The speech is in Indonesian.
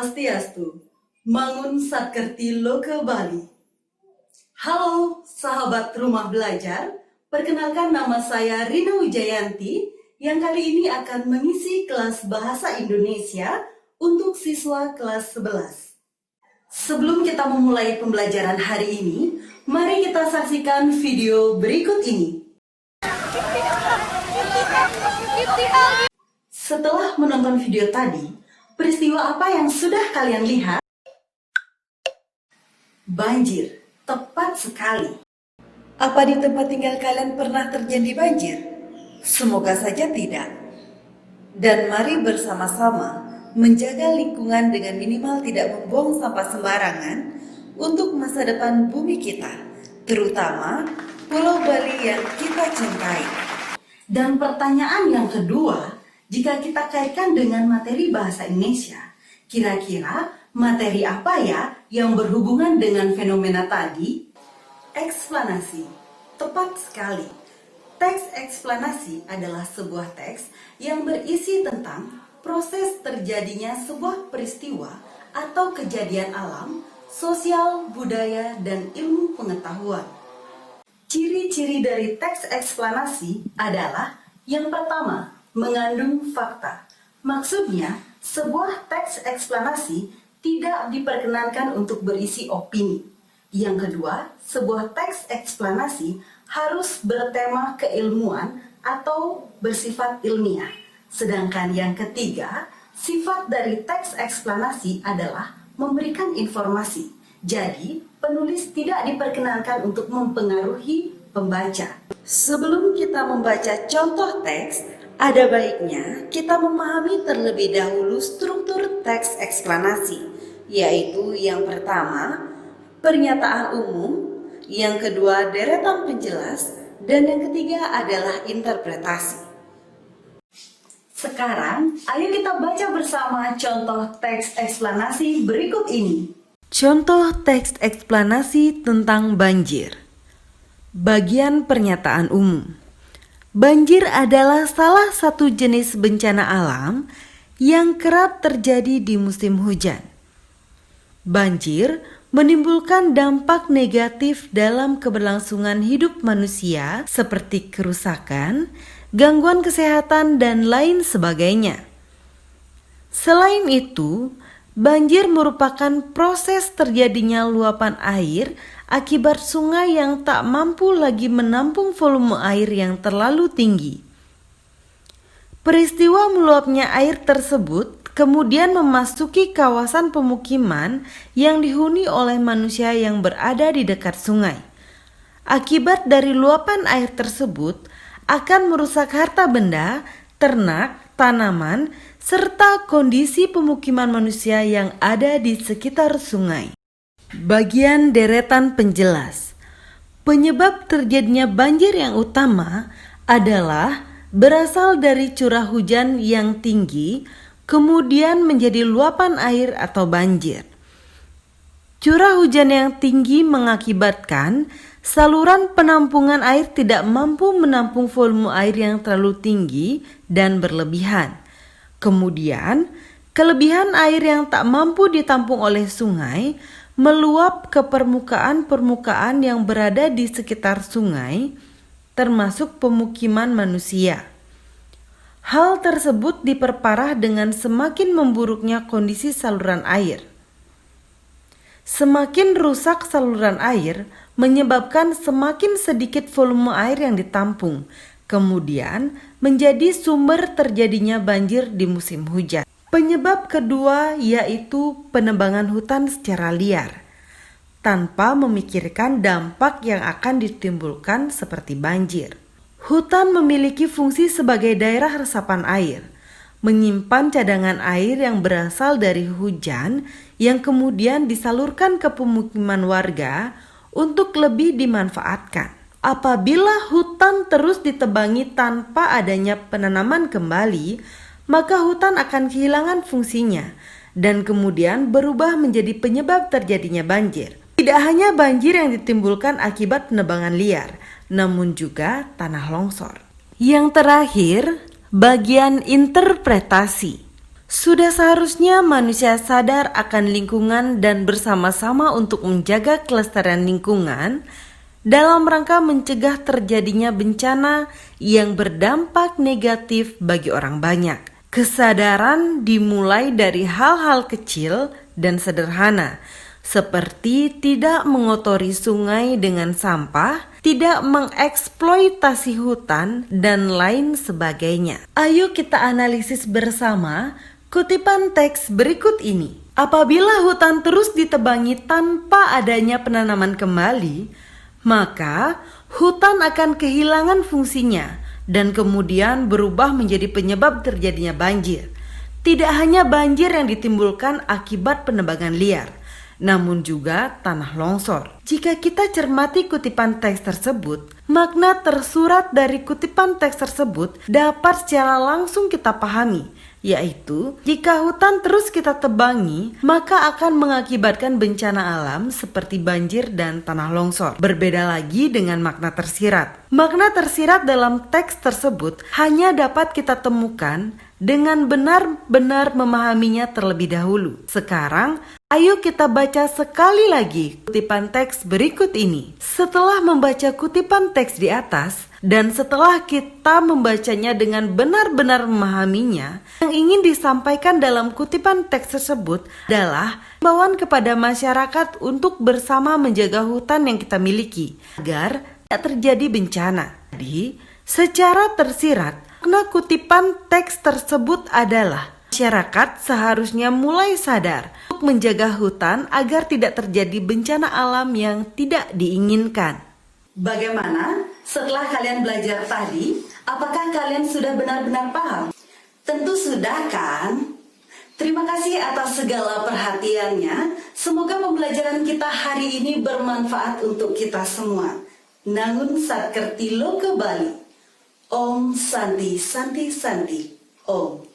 Swastiastu, Mangun Satkerti Loka Bali. Halo sahabat rumah belajar, perkenalkan nama saya Rina Wijayanti yang kali ini akan mengisi kelas Bahasa Indonesia untuk siswa kelas 11. Sebelum kita memulai pembelajaran hari ini, mari kita saksikan video berikut ini. Setelah menonton video tadi, peristiwa apa yang sudah kalian lihat? Banjir, tepat sekali. Apa di tempat tinggal kalian pernah terjadi banjir? Semoga saja tidak. Dan mari bersama-sama menjaga lingkungan dengan minimal tidak membuang sampah sembarangan untuk masa depan bumi kita, terutama Pulau Bali yang kita cintai. Dan pertanyaan yang kedua, jika kita kaitkan dengan materi bahasa Indonesia, kira-kira materi apa ya yang berhubungan dengan fenomena tadi? Eksplanasi. Tepat sekali. Teks eksplanasi adalah sebuah teks yang berisi tentang proses terjadinya sebuah peristiwa atau kejadian alam, sosial, budaya, dan ilmu pengetahuan. Ciri-ciri dari teks eksplanasi adalah yang pertama, mengandung fakta. Maksudnya, sebuah teks eksplanasi tidak diperkenankan untuk berisi opini. Yang kedua, sebuah teks eksplanasi harus bertema keilmuan atau bersifat ilmiah. Sedangkan yang ketiga, sifat dari teks eksplanasi adalah memberikan informasi. Jadi, penulis tidak diperkenankan untuk mempengaruhi pembaca. Sebelum kita membaca contoh teks, ada baiknya kita memahami terlebih dahulu struktur teks eksplanasi, yaitu yang pertama, pernyataan umum, yang kedua, deretan penjelas, dan yang ketiga adalah interpretasi. Sekarang, ayo kita baca bersama contoh teks eksplanasi berikut ini. Contoh teks eksplanasi tentang banjir. Bagian pernyataan umum. Banjir adalah salah satu jenis bencana alam yang kerap terjadi di musim hujan. Banjir menimbulkan dampak negatif dalam keberlangsungan hidup manusia seperti kerusakan, gangguan kesehatan, dan lain sebagainya. Selain itu, banjir merupakan proses terjadinya luapan air akibat sungai yang tak mampu lagi menampung volume air yang terlalu tinggi. Peristiwa meluapnya air tersebut kemudian memasuki kawasan pemukiman yang dihuni oleh manusia yang berada di dekat sungai. Akibat dari luapan air tersebut akan merusak harta benda, ternak, tanaman, serta kondisi pemukiman manusia yang ada di sekitar sungai. Bagian deretan penjelas. Penyebab terjadinya banjir yang utama adalah berasal dari curah hujan yang tinggi, kemudian menjadi luapan air atau banjir. Curah hujan yang tinggi mengakibatkan saluran penampungan air tidak mampu menampung volume air yang terlalu tinggi dan berlebihan. Kemudian, kelebihan air yang tak mampu ditampung oleh sungai meluap ke permukaan yang berada di sekitar sungai, termasuk pemukiman manusia. Hal tersebut diperparah dengan semakin memburuknya kondisi saluran air. Semakin rusak saluran air menyebabkan semakin sedikit volume air yang ditampung, kemudian menjadi sumber terjadinya banjir di musim hujan. Penyebab kedua yaitu penebangan hutan secara liar, tanpa memikirkan dampak yang akan ditimbulkan seperti banjir. Hutan memiliki fungsi sebagai daerah resapan air, menyimpan cadangan air yang berasal dari hujan yang kemudian disalurkan ke pemukiman warga untuk lebih dimanfaatkan. Apabila hutan terus ditebangi tanpa adanya penanaman kembali, maka hutan akan kehilangan fungsinya dan kemudian berubah menjadi penyebab terjadinya banjir. Tidak hanya banjir yang ditimbulkan akibat penebangan liar, namun juga tanah longsor. Yang terakhir, bagian interpretasi. Sudah seharusnya manusia sadar akan lingkungan dan bersama-sama untuk menjaga kelestarian lingkungan dalam rangka mencegah terjadinya bencana yang berdampak negatif bagi orang banyak. Kesadaran dimulai dari hal-hal kecil dan sederhana, seperti tidak mengotori sungai dengan sampah, tidak mengeksploitasi hutan, dan lain sebagainya. Ayo kita analisis bersama kutipan teks berikut ini. Apabila hutan terus ditebangi tanpa adanya penanaman kembali, maka hutan akan kehilangan fungsinya dan kemudian berubah menjadi penyebab terjadinya banjir. Tidak hanya banjir yang ditimbulkan akibat penebangan liar, namun juga tanah longsor. Jika kita cermati kutipan teks tersebut, makna tersurat dari kutipan teks tersebut dapat secara langsung kita pahami, yaitu jika hutan terus kita tebangi, maka akan mengakibatkan bencana alam seperti banjir dan tanah longsor. Berbeda lagi dengan makna tersirat. Makna tersirat dalam teks tersebut hanya dapat kita temukan dengan benar-benar memahaminya terlebih dahulu. Sekarang, ayo kita baca sekali lagi kutipan teks berikut ini. Setelah membaca kutipan teks di atas, dan setelah kita membacanya dengan benar-benar memahaminya, yang ingin disampaikan dalam kutipan teks tersebut adalah himbauan kepada masyarakat untuk bersama menjaga hutan yang kita miliki agar tidak terjadi bencana. Jadi, secara tersirat, makna kutipan teks tersebut adalah masyarakat seharusnya mulai sadar untuk menjaga hutan agar tidak terjadi bencana alam yang tidak diinginkan. Bagaimana setelah kalian belajar tadi? Apakah kalian sudah benar-benar paham? Tentu sudah kan? Terima kasih atas segala perhatiannya. Semoga pembelajaran kita hari ini bermanfaat untuk kita semua. Nangun Satkerti Loka Bali. Om Santi Santi Santi. Om.